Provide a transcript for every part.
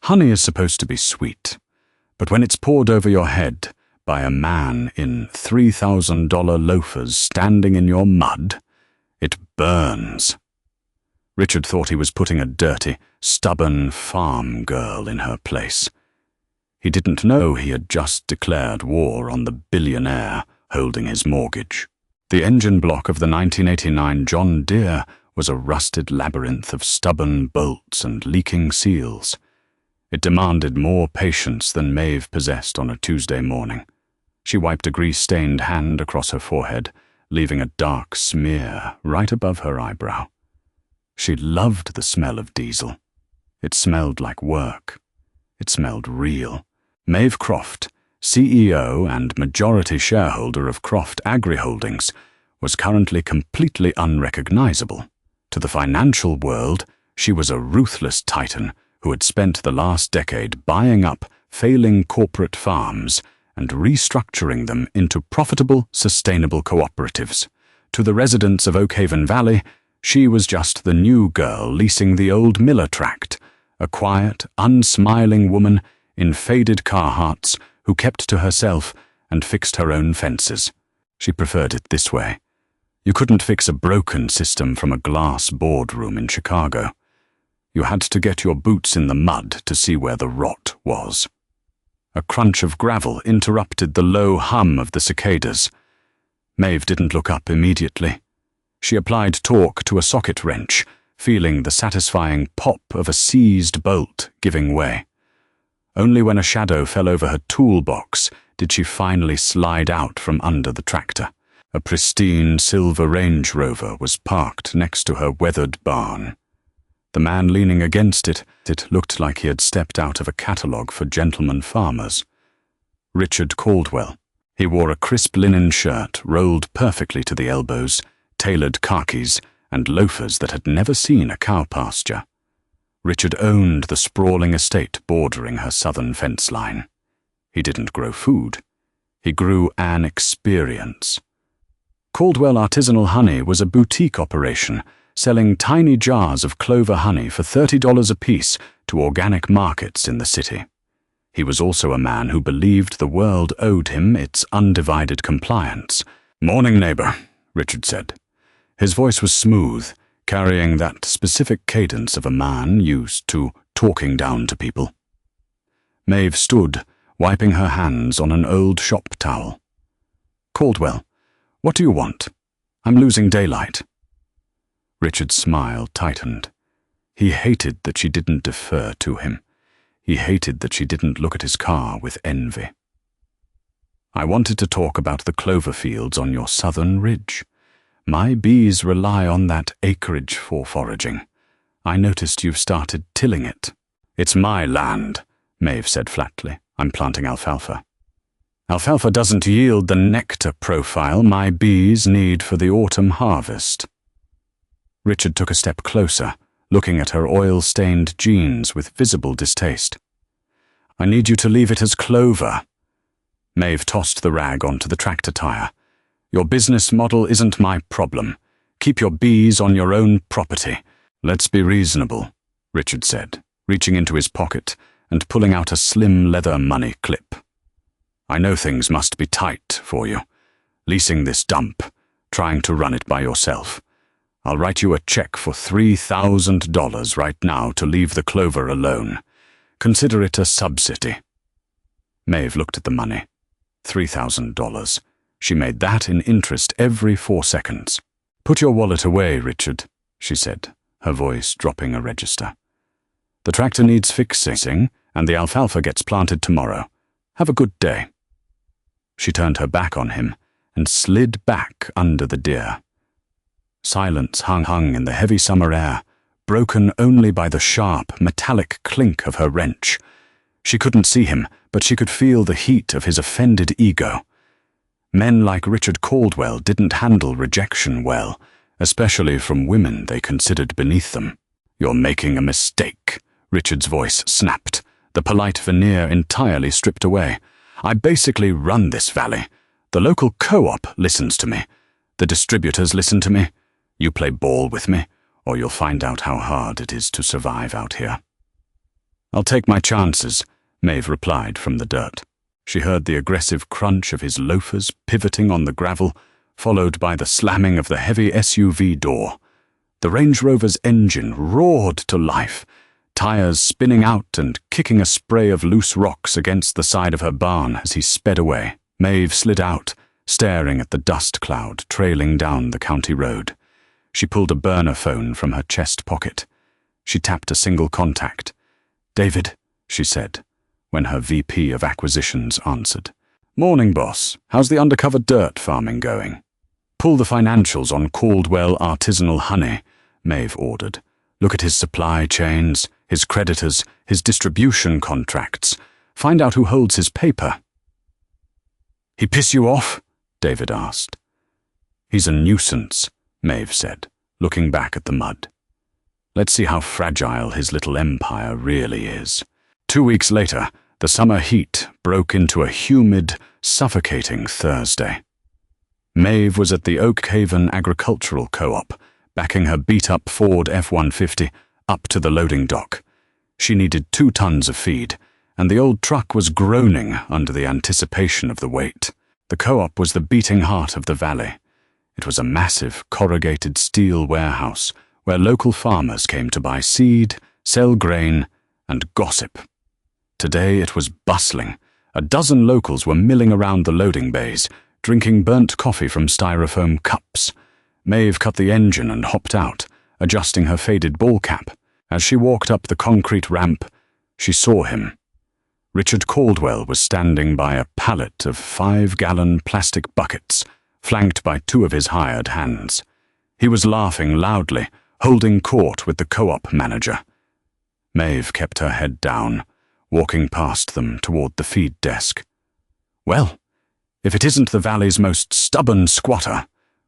Honey is supposed to be sweet, but when it's poured over your head by a man in $3,000 loafers standing in your mud, it burns. Richard thought he was putting a dirty, stubborn farm girl in her place. He didn't know he had just declared war on the billionaire holding his mortgage. The engine block of the 1989 John Deere was a rusted labyrinth of stubborn bolts and leaking seals. It demanded more patience than Maeve possessed on a Tuesday morning. She wiped a grease-stained hand across her forehead, leaving a dark smear right above her eyebrow. She loved the smell of diesel. It smelled like work. It smelled real. Maeve Croft, CEO and majority shareholder of Croft Agri Holdings, was currently completely unrecognizable. To the financial world, she was a ruthless titan who had spent the last decade buying up failing corporate farms and restructuring them into profitable, sustainable cooperatives. To the residents of Oakhaven Valley, she was just the new girl leasing the old Miller tract, a quiet, unsmiling woman in faded Carhartts who kept to herself and fixed her own fences. She preferred it this way. You couldn't fix a broken system from a glass boardroom in Chicago. You had to get your boots in the mud to see where the rot was. A crunch of gravel interrupted the low hum of the cicadas. Maeve didn't look up immediately. She applied torque to a socket wrench, feeling the satisfying pop of a seized bolt giving way. Only when a shadow fell over her toolbox did she finally slide out from under the tractor. A pristine silver Range Rover was parked next to her weathered barn. The man leaning against it looked like he had stepped out of a catalogue for gentlemen farmers. Richard Caldwell. He wore a crisp linen shirt rolled perfectly to the elbows, tailored khakis, and loafers that had never seen a cow pasture. Richard owned the sprawling estate bordering her southern fence line. He didn't grow food. He grew an experience. Caldwell Artisanal Honey was a boutique operation, selling tiny jars of clover honey for $30 apiece to organic markets in the city. He was also a man who believed the world owed him its undivided compliance. "Morning, neighbor," Richard said. His voice was smooth, carrying that specific cadence of a man used to talking down to people. Maeve stood, wiping her hands on an old shop towel. "Caldwell, what do you want? I'm losing daylight." Richard's smile tightened. He hated that she didn't defer to him. He hated that she didn't look at his car with envy. "I wanted to talk about the clover fields on your southern ridge. My bees rely on that acreage for foraging. I noticed you've started tilling it." "It's my land," Maeve said flatly. "I'm planting alfalfa." "Alfalfa doesn't yield the nectar profile my bees need for the autumn harvest." Richard took a step closer, looking at her oil-stained jeans with visible distaste. "I need you to leave it as clover." Maeve tossed the rag onto the tractor tire. "Your business model isn't my problem. Keep your bees on your own property." "Let's be reasonable," Richard said, reaching into his pocket and pulling out a slim leather money clip. "I know things must be tight for you. Leasing this dump, trying to run it by yourself. I'll write you a check for $3,000 right now to leave the clover alone. Consider it a subsidy." Maeve looked at the money. $3,000. She made that in interest every 4 seconds. "Put your wallet away, Richard," she said, her voice dropping a register. "The tractor needs fixing, and the alfalfa gets planted tomorrow. Have a good day." She turned her back on him and slid back under the deer. Silence hung in the heavy summer air, broken only by the sharp, metallic clink of her wrench. She couldn't see him, but she could feel the heat of his offended ego. Men like Richard Caldwell didn't handle rejection well, especially from women they considered beneath them. "You're making a mistake," Richard's voice snapped, the polite veneer entirely stripped away. "I basically run this valley. The local co-op listens to me. The distributors listen to me. You play ball with me, or you'll find out how hard it is to survive out here." I'll take my chances, Maeve replied from the dirt. She heard the aggressive crunch of his loafers pivoting on the gravel, followed by the slamming of the heavy SUV door. The Range Rover's engine roared to life, tires spinning out and kicking a spray of loose rocks against the side of her barn as he sped away. Maeve slid out, staring at the dust cloud trailing down the county road. She pulled a burner phone from her chest pocket. She tapped a single contact. "David," she said, when her VP of Acquisitions answered. "Morning, boss. How's the undercover dirt farming going?" "Pull the financials on Caldwell Artisanal Honey," Maeve ordered. "Look at his supply chains, his creditors, his distribution contracts. Find out who holds his paper." "He piss you off?" David asked. "He's a nuisance," Maeve said, looking back at the mud. "Let's see how fragile his little empire really is." 2 weeks later, the summer heat broke into a humid, suffocating Thursday. Maeve was at the Oak Haven Agricultural Co-op, backing her beat-up Ford F-150 up to the loading dock. She needed 2 tons of feed, and the old truck was groaning under the anticipation of the weight. The co-op was the beating heart of the valley. It was a massive, corrugated steel warehouse where local farmers came to buy seed, sell grain, and gossip. Today it was bustling. A dozen locals were milling around the loading bays, drinking burnt coffee from styrofoam cups. Maeve cut the engine and hopped out, adjusting her faded ball cap. As she walked up the concrete ramp, she saw him. Richard Caldwell was standing by a pallet of 5-gallon plastic buckets, flanked by 2 of his hired hands. He was laughing loudly, holding court with the co-op manager. Maeve kept her head down, walking past them toward the feed desk. "Well, if it isn't the valley's most stubborn squatter,"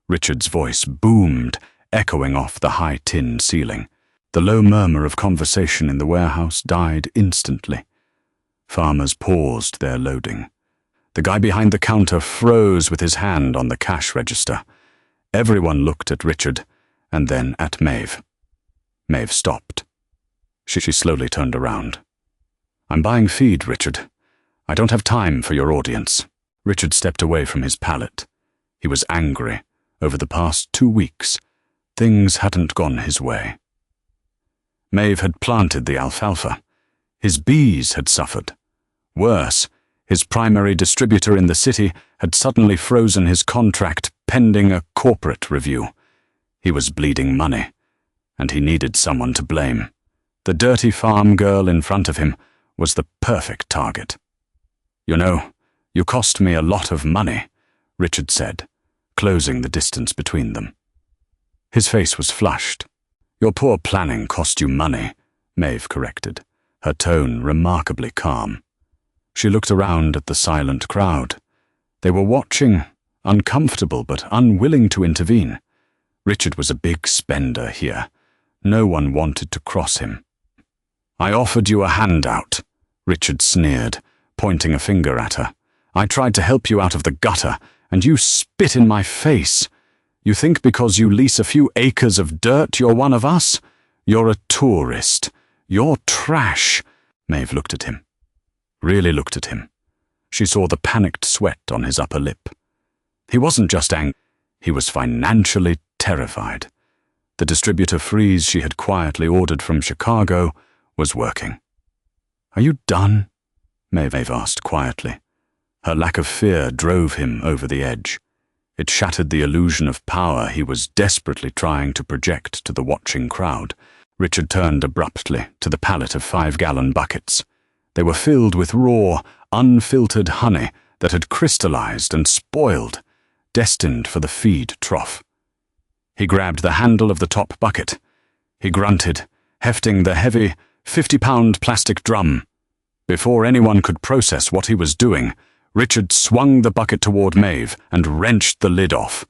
Richard's voice boomed, echoing off the high tin ceiling. The low murmur of conversation in the warehouse died instantly. Farmers paused their loading. The guy behind the counter froze with his hand on the cash register. Everyone looked at Richard, and then at Maeve. Maeve stopped. She slowly turned around. "I'm buying feed, Richard. I don't have time for your audience." Richard stepped away from his pallet. He was angry. Over the past 2 weeks, things hadn't gone his way. Maeve had planted the alfalfa. His bees had suffered. Worse, his primary distributor in the city had suddenly frozen his contract pending a corporate review. He was bleeding money, and he needed someone to blame. The dirty farm girl in front of him was the perfect target. "You know, you cost me a lot of money," Richard said, closing the distance between them. His face was flushed. "Your poor planning cost you money," Maeve corrected, her tone remarkably calm. She looked around at the silent crowd. They were watching, uncomfortable but unwilling to intervene. Richard was a big spender here. No one wanted to cross him. "I offered you a handout," Richard sneered, pointing a finger at her. "I tried to help you out of the gutter, and you spit in my face. You think because you lease a few acres of dirt you're one of us? You're a tourist. You're trash." Maeve looked at him. Really looked at him. She saw the panicked sweat on his upper lip. He wasn't just angry, he was financially terrified. The distributor freeze she had quietly ordered from Chicago was working. "Are you done?" Maeve asked quietly. Her lack of fear drove him over the edge. It shattered the illusion of power he was desperately trying to project to the watching crowd. Richard turned abruptly to the pallet of 5-gallon buckets. They were filled with raw, unfiltered honey that had crystallized and spoiled, destined for the feed trough. He grabbed the handle of the top bucket. He grunted, hefting the heavy, 50-pound plastic drum. Before anyone could process what he was doing, Richard swung the bucket toward Maeve and wrenched the lid off.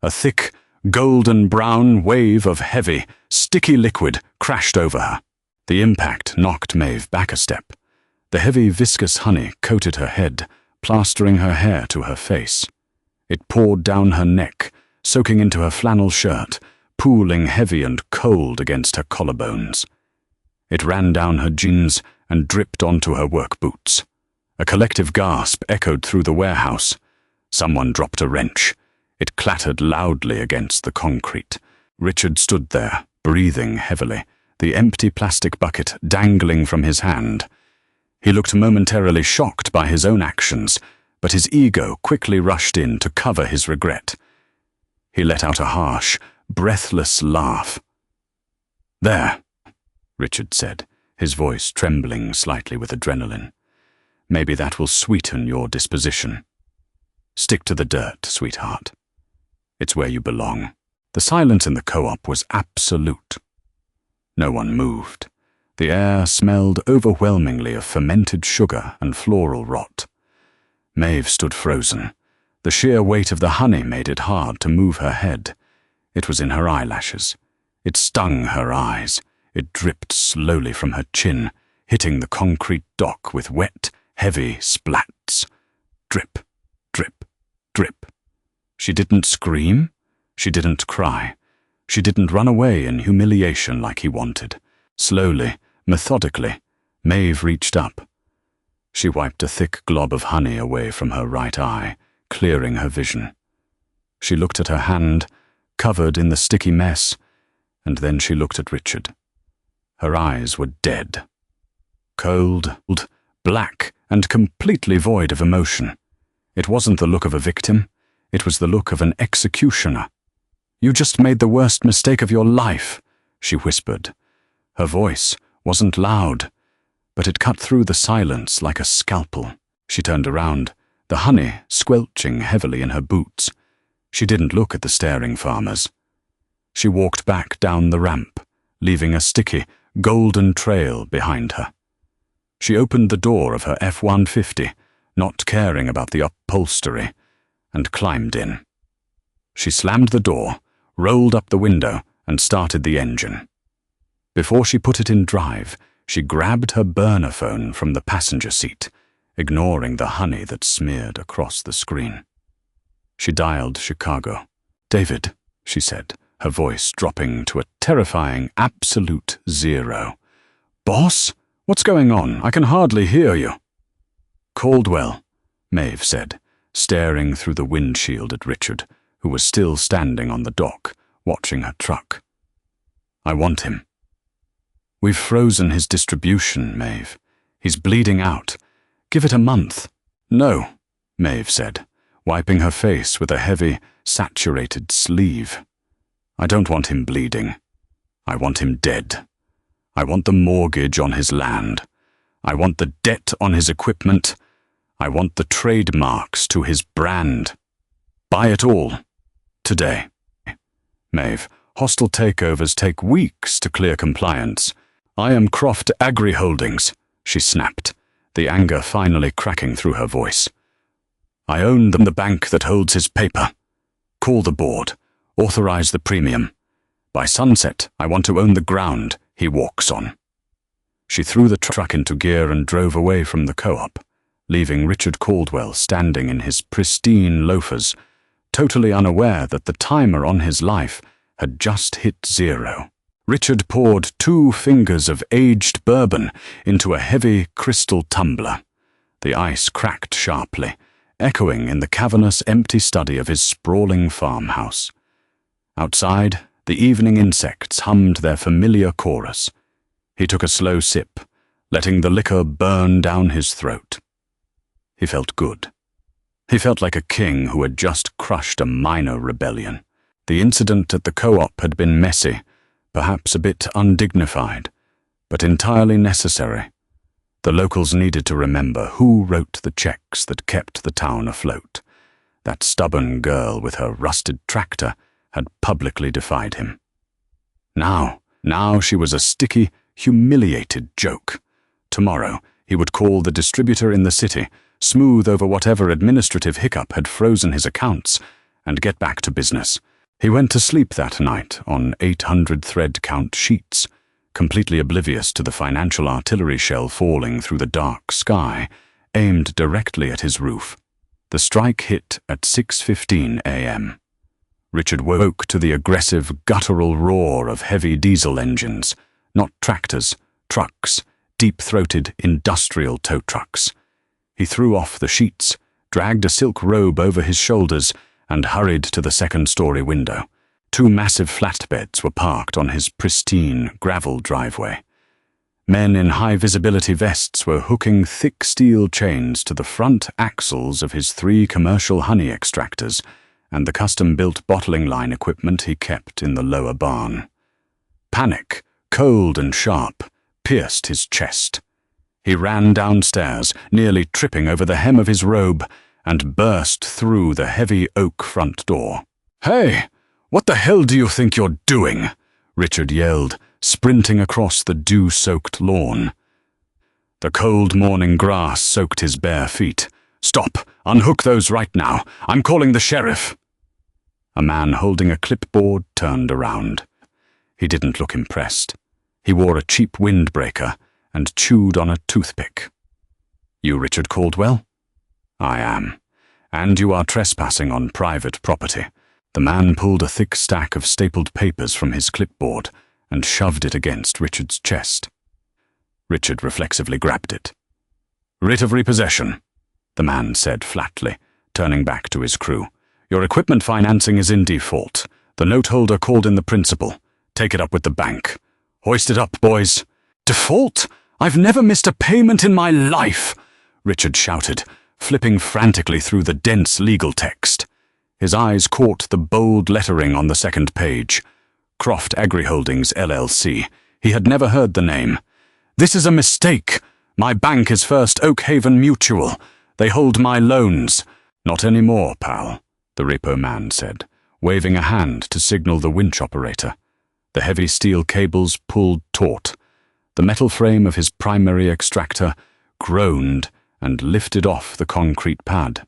A thick, golden-brown wave of heavy, sticky liquid crashed over her. The impact knocked Maeve back a step. The heavy, viscous honey coated her head, plastering her hair to her face. It poured down her neck, soaking into her flannel shirt, pooling heavy and cold against her collarbones. It ran down her jeans and dripped onto her work boots. A collective gasp echoed through the warehouse. Someone dropped a wrench. It clattered loudly against the concrete. Richard stood there, breathing heavily, the empty plastic bucket dangling from his hand. He looked momentarily shocked by his own actions, but his ego quickly rushed in to cover his regret. He let out a harsh, breathless laugh. "There," Richard said, his voice trembling slightly with adrenaline. "Maybe that will sweeten your disposition. Stick to the dirt, sweetheart. It's where you belong." The silence in the co-op was absolute. No one moved. The air smelled overwhelmingly of fermented sugar and floral rot. Maeve stood frozen. The sheer weight of the honey made it hard to move her head. It was in her eyelashes. It stung her eyes. It dripped slowly from her chin, hitting the concrete dock with wet, heavy splats. Drip, drip, drip. She didn't scream. She didn't cry. She didn't run away in humiliation like he wanted. Slowly, methodically, Maeve reached up. She wiped a thick glob of honey away from her right eye, clearing her vision. She looked at her hand, covered in the sticky mess, and then she looked at Richard. Her eyes were dead. Cold, black, and completely void of emotion. It wasn't the look of a victim. It was the look of an executioner. "You just made the worst mistake of your life," she whispered. Her voice wasn't loud, but it cut through the silence like a scalpel. She turned around, the honey squelching heavily in her boots. She didn't look at the staring farmers. She walked back down the ramp, leaving a sticky, golden trail behind her. She opened the door of her F-150, not caring about the upholstery, and climbed in. She slammed the door, rolled up the window, and started the engine. Before she put it in drive, she grabbed her burner phone from the passenger seat, ignoring the honey that smeared across the screen. She dialed Chicago. "David," she said, her voice dropping to a terrifying absolute zero. "Boss? What's going on? I can hardly hear you." "Caldwell," Maeve said, staring through the windshield at Richard, who was still standing on the dock, watching her truck. "I want him." "We've frozen his distribution, Maeve. He's bleeding out. Give it a month." "No," Maeve said, wiping her face with a heavy, saturated sleeve. "I don't want him bleeding. I want him dead. I want the mortgage on his land. I want the debt on his equipment. I want the trademarks to his brand. Buy it all. Today." "Maeve, hostile takeovers take weeks to clear compliance. I am Croft Agri Holdings," she snapped, the anger finally cracking through her voice. "I own the bank that holds his paper. Call the board. Authorize the premium. By sunset, I want to own the ground he walks on." She threw the truck into gear and drove away from the co-op, leaving Richard Caldwell standing in his pristine loafers, totally unaware that the timer on his life had just hit zero. Richard poured 2 fingers of aged bourbon into a heavy crystal tumbler. The ice cracked sharply, echoing in the cavernous empty study of his sprawling farmhouse. Outside, the evening insects hummed their familiar chorus. He took a slow sip, letting the liquor burn down his throat. He felt good. He felt like a king who had just crushed a minor rebellion. The incident at the co-op had been messy, perhaps a bit undignified, but entirely necessary. The locals needed to remember who wrote the checks that kept the town afloat. That stubborn girl with her rusted tractor had publicly defied him. Now she was a sticky, humiliated joke. Tomorrow, he would call the distributor in the city, smooth over whatever administrative hiccup had frozen his accounts, and get back to business. He went to sleep that night on 800 thread count sheets, completely oblivious to the financial artillery shell falling through the dark sky, aimed directly at his roof. The strike hit at 6:15 a.m. Richard woke to the aggressive, guttural roar of heavy diesel engines, not tractors, trucks, deep-throated industrial tow trucks. He threw off the sheets, dragged a silk robe over his shoulders, and hurried to the second-story window. 2 massive flatbeds were parked on his pristine gravel driveway. Men in high-visibility vests were hooking thick steel chains to the front axles of his 3 commercial honey extractors and the custom-built bottling line equipment he kept in the lower barn. Panic, cold and sharp, pierced his chest. He ran downstairs, nearly tripping over the hem of his robe, and burst through the heavy oak front door. "Hey! What the hell do you think you're doing?" Richard yelled, sprinting across the dew-soaked lawn. The cold morning grass soaked his bare feet. "Stop! Unhook those right now! I'm calling the sheriff!" A man holding a clipboard turned around. He didn't look impressed. He wore a cheap windbreaker and chewed on a toothpick. "You Richard Caldwell?" "I am. And you are trespassing on private property." The man pulled a thick stack of stapled papers from his clipboard and shoved it against Richard's chest. Richard reflexively grabbed it. "Writ of repossession," the man said flatly, turning back to his crew. "Your equipment financing is in default. The note holder called in the principal. Take it up with the bank. Hoist it up, boys." "Default? I've never missed a payment in my life," Richard shouted, flipping frantically through the dense legal text. His eyes caught the bold lettering on the second page. Croft Agri-Holdings, LLC. He had never heard the name. "This is a mistake. My bank is First Oak Haven Mutual. They hold my loans." "Not anymore, pal," the repo man said, waving a hand to signal the winch operator. The heavy steel cables pulled taut. The metal frame of his primary extractor groaned and lifted off the concrete pad.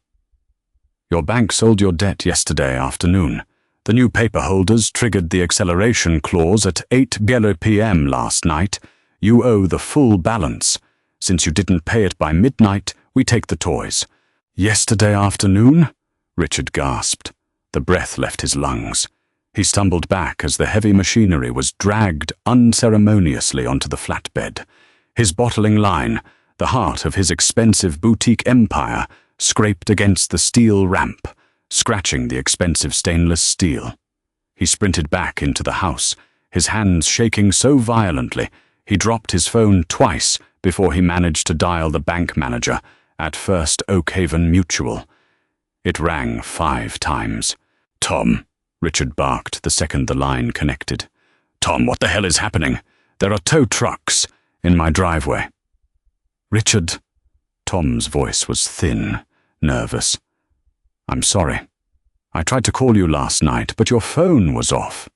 "Your bank sold your debt yesterday afternoon. The new paper holders triggered the acceleration clause at 8 p.m. last night. You owe the full balance. Since you didn't pay it by midnight, we take the toys." "Yesterday afternoon?" Richard gasped. The breath left his lungs. He stumbled back as the heavy machinery was dragged unceremoniously onto the flatbed. His bottling line, the heart of his expensive boutique empire, scraped against the steel ramp, scratching the expensive stainless steel. He sprinted back into the house, his hands shaking so violently he dropped his phone twice before he managed to dial the bank manager at First Oak Haven Mutual. It rang 5 times. "Tom," Richard barked the second the line connected. "Tom, what the hell is happening? There are tow trucks in my driveway." "Richard," Tom's voice was thin, nervous. "I'm sorry. I tried to call you last night, but your phone was off.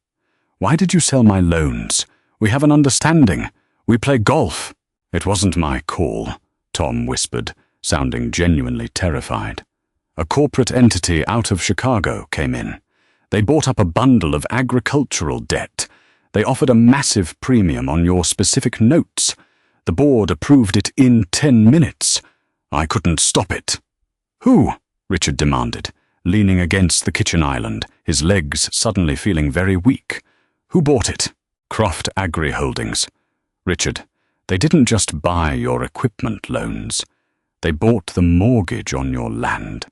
Why did you sell my loans? We have an understanding. We play golf." "It wasn't my call," Tom whispered, sounding genuinely terrified. "A corporate entity out of Chicago came in. They bought up a bundle of agricultural debt. They offered a massive premium on your specific notes. The board approved it in 10 minutes. I couldn't stop it." "Who?" Richard demanded, leaning against the kitchen island, his legs suddenly feeling very weak. "Who bought it?" "Croft Agri-Holdings." "Richard, they didn't just buy your equipment loans. They bought the mortgage on your land.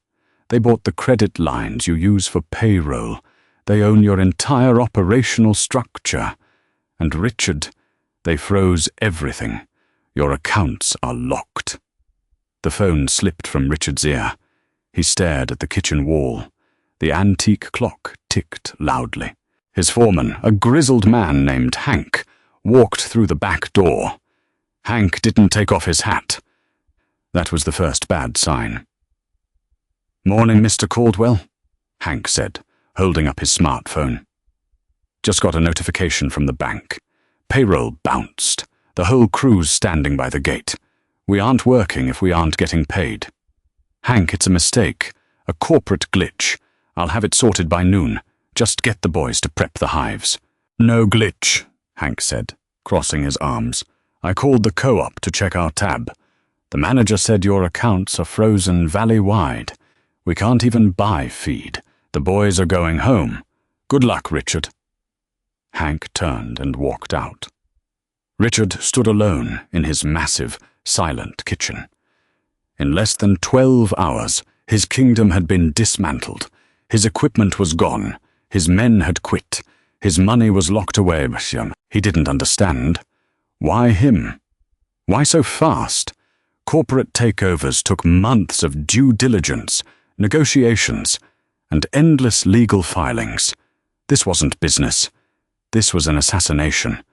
They bought the credit lines you use for payroll. They own your entire operational structure. And Richard, they froze everything. Your accounts are locked." The phone slipped from Richard's ear. He stared at the kitchen wall. The antique clock ticked loudly. His foreman, a grizzled man named Hank, walked through the back door. Hank didn't take off his hat. That was the first bad sign. "Morning, Mr. Caldwell," Hank said, holding up his smartphone. "Just got a notification from the bank. Payroll bounced. The whole crew's standing by the gate. We aren't working if we aren't getting paid." "Hank, it's a mistake. A corporate glitch. I'll have it sorted by noon. Just get the boys to prep the hives." "No glitch," Hank said, crossing his arms. "I called the co-op to check our tab. The manager said your accounts are frozen valley-wide. We can't even buy feed. The boys are going home. Good luck, Richard." Hank turned and walked out. Richard stood alone in his massive, silent kitchen. In less than 12 hours, his kingdom had been dismantled. His equipment was gone. His men had quit. His money was locked away. He didn't understand. Why him? Why so fast? Corporate takeovers took months of due diligence, negotiations, and endless legal filings. This wasn't business. This was an assassination.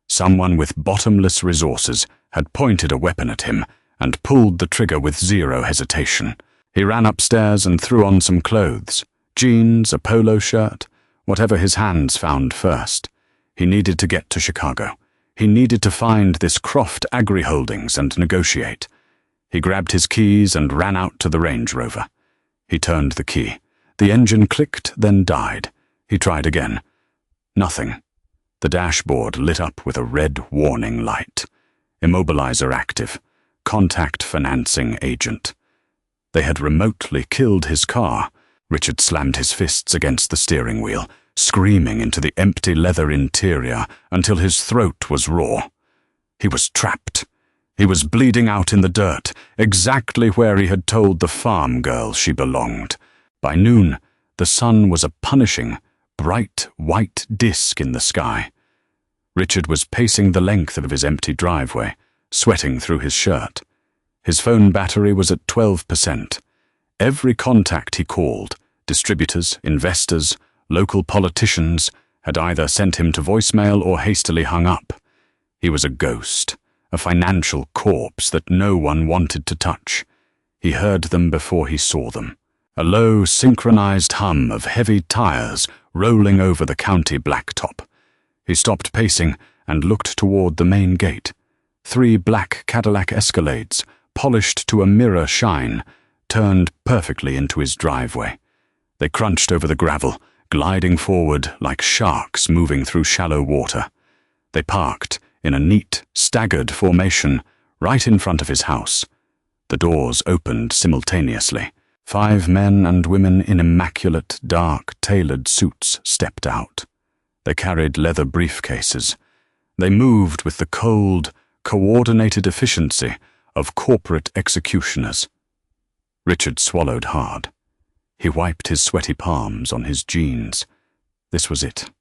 Someone with bottomless resources had pointed a weapon at him and pulled the trigger with zero hesitation. He ran upstairs and threw on some clothes, jeans, a polo shirt, whatever his hands found first. He needed to get to Chicago. He needed to find this Croft Agri Holdings and negotiate. He grabbed his keys and ran out to the Range Rover. He turned the key. The engine clicked, then died. He tried again. Nothing. The dashboard lit up with a red warning light. Immobilizer active. Contact financing agent. They had remotely killed his car. Richard slammed his fists against the steering wheel, screaming into the empty leather interior until his throat was raw. He was trapped. He was bleeding out in the dirt, exactly where he had told the farm girl she belonged. By noon, the sun was a punishing, bright white disk in the sky. Richard was pacing the length of his empty driveway, sweating through his shirt. His phone battery was at 12%. Every contact he called, distributors, investors, local politicians, had either sent him to voicemail or hastily hung up. He was a ghost, a financial corpse that no one wanted to touch. He heard them before he saw them. A low, synchronized hum of heavy tires rolling over the county blacktop. He stopped pacing and looked toward the main gate. 3 black Cadillac Escalades, polished to a mirror shine, turned perfectly into his driveway. They crunched over the gravel, gliding forward like sharks moving through shallow water. They parked in a neat, staggered formation right in front of his house. The doors opened simultaneously. 5 men and women in immaculate, dark, tailored suits stepped out. They carried leather briefcases. They moved with the cold, coordinated efficiency of corporate executioners. Richard swallowed hard. He wiped his sweaty palms on his jeans. This was it.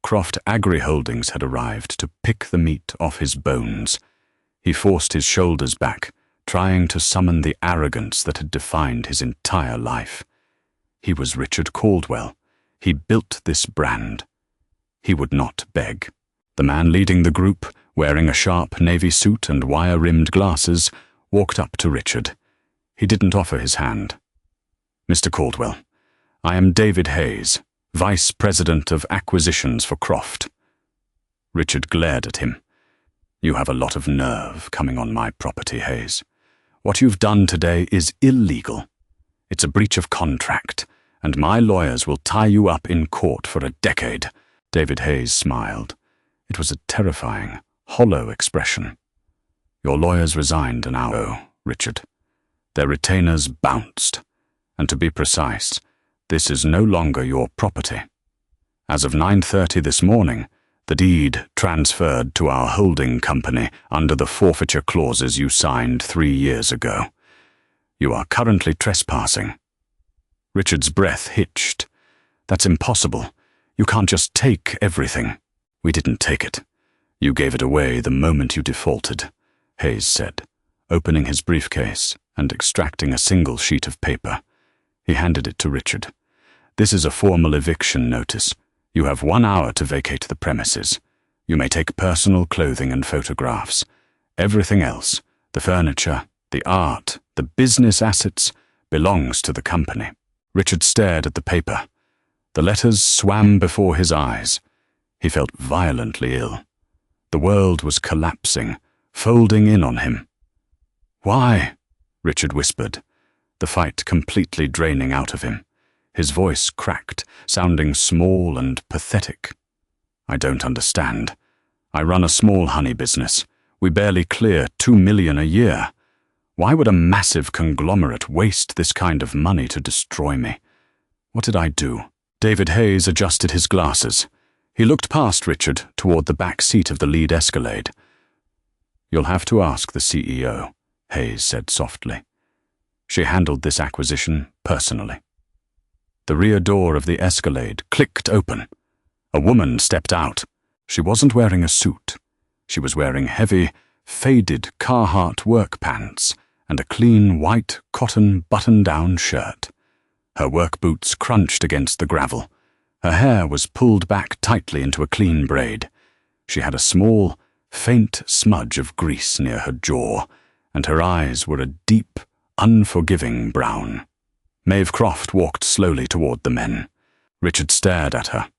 Croft Agri Holdings had arrived to pick the meat off his bones. He forced his shoulders back, trying to summon the arrogance that had defined his entire life. He was Richard Caldwell. He built this brand. He would not beg. The man leading the group, wearing a sharp navy suit and wire-rimmed glasses, walked up to Richard. He didn't offer his hand. "Mr. Caldwell, I am David Hayes, Vice President of Acquisitions for Croft." Richard glared at him. "You have a lot of nerve coming on my property, Hayes. What you've done today is illegal. It's a breach of contract, and my lawyers will tie you up in court for a decade." David Hayes smiled. It was a terrifying, hollow expression. "Your lawyers resigned an hour ago, Richard. Their retainers bounced. And to be precise, this is no longer your property. As of 9:30 this morning, the deed transferred to our holding company under the forfeiture clauses you signed 3 years ago. You are currently trespassing." Richard's breath hitched. "That's impossible. You can't just take everything." "We didn't take it. You gave it away the moment you defaulted," Hayes said, opening his briefcase and extracting a single sheet of paper. He handed it to Richard. "This is a formal eviction notice. You have 1 hour to vacate the premises. You may take personal clothing and photographs. Everything else, the furniture, the art, the business assets, belongs to the company." Richard stared at the paper. The letters swam before his eyes. He felt violently ill. The world was collapsing, folding in on him. "Why?" Richard whispered, the fight completely draining out of him. His voice cracked, sounding small and pathetic. "I don't understand. I run a small honey business. We barely clear $2 million a year. Why would a massive conglomerate waste this kind of money to destroy me? What did I do?" David Hayes adjusted his glasses. He looked past Richard toward the back seat of the lead Escalade. "You'll have to ask the CEO," Hayes said softly. She handled this acquisition personally. The rear door of the Escalade clicked open. A woman stepped out. She wasn't wearing a suit. She was wearing heavy, faded Carhartt work pants and a clean white cotton button-down shirt. Her work boots crunched against the gravel. Her hair was pulled back tightly into a clean braid. She had a small, faint smudge of grease near her jaw, and her eyes were a deep, unforgiving brown. Maeve Croft walked slowly toward the men. Richard stared at her.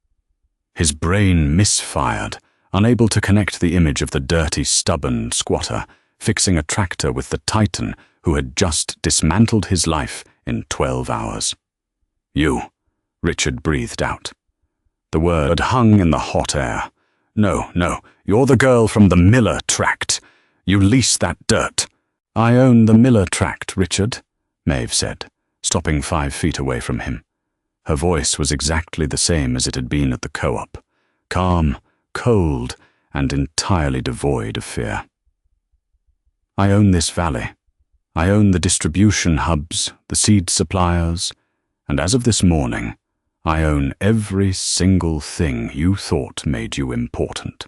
His brain misfired, unable to connect the image of the dirty, stubborn squatter fixing a tractor with the titan who had just dismantled his life in 12 hours. "You," Richard breathed out. The word hung in the hot air. No, you're the girl from the Miller tract. You lease that dirt." "I own the Miller tract, Richard," Maeve said, stopping 5 feet away from him. Her voice was exactly the same as it had been at the co-op, calm, cold, and entirely devoid of fear. "I own this valley. I own the distribution hubs, the seed suppliers, and as of this morning, I own every single thing you thought made you important."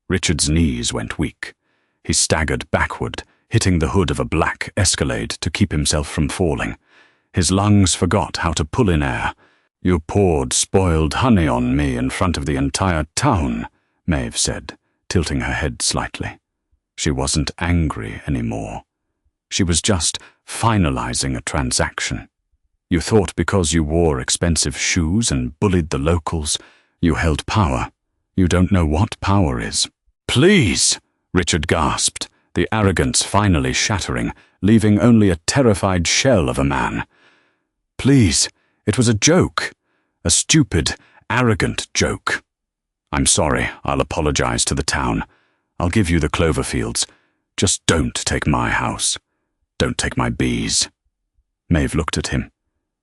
Richard's knees went weak. He staggered backward, hitting the hood of a black Escalade to keep himself from falling. His lungs forgot how to pull in air. "You poured spoiled honey on me in front of the entire town," Maeve said, tilting her head slightly. She wasn't angry anymore. She was just finalizing a transaction. "You thought because you wore expensive shoes and bullied the locals, you held power. You don't know what power is." "Please!" Richard gasped, the arrogance finally shattering, leaving only a terrified shell of a man. "Please, it was a joke. A stupid, arrogant joke. I'm sorry, I'll apologize to the town. I'll give you the Cloverfields. Just don't take my house. Don't take my bees." Maeve looked at him.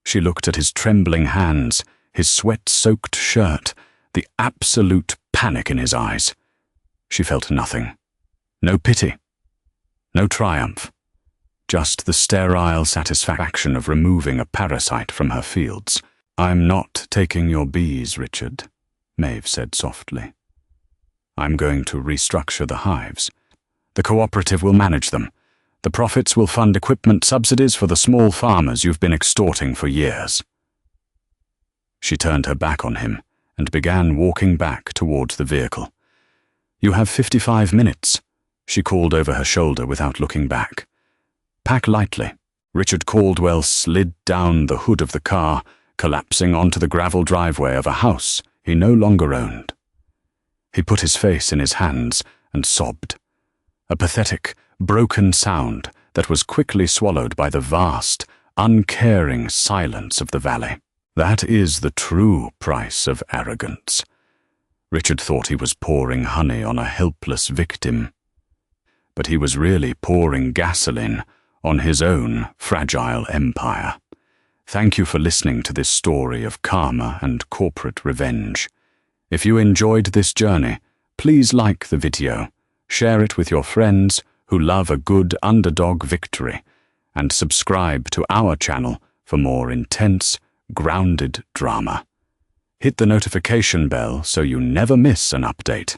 She looked at his trembling hands, his sweat-soaked shirt, the absolute panic in his eyes. She felt nothing. No pity. No triumph. Just the sterile satisfaction of removing a parasite from her fields. "I'm not taking your bees, Richard," Maeve said softly. "I'm going to restructure the hives. The cooperative will manage them. The profits will fund equipment subsidies for the small farmers you've been extorting for years." She turned her back on him and began walking back towards the vehicle. "You have 55 minutes," she called over her shoulder without looking back. "Pack lightly." Richard Caldwell slid down the hood of the car, collapsing onto the gravel driveway of a house he no longer owned. He put his face in his hands and sobbed. A pathetic, broken sound that was quickly swallowed by the vast, uncaring silence of the valley. That is the true price of arrogance. Richard thought he was pouring honey on a helpless victim, but he was really pouring gasoline on his own fragile empire. Thank you for listening to this story of karma and corporate revenge. If you enjoyed this journey, please like the video, share it with your friends who love a good underdog victory, and subscribe to our channel for more intense, grounded drama. Hit the notification bell so you never miss an update.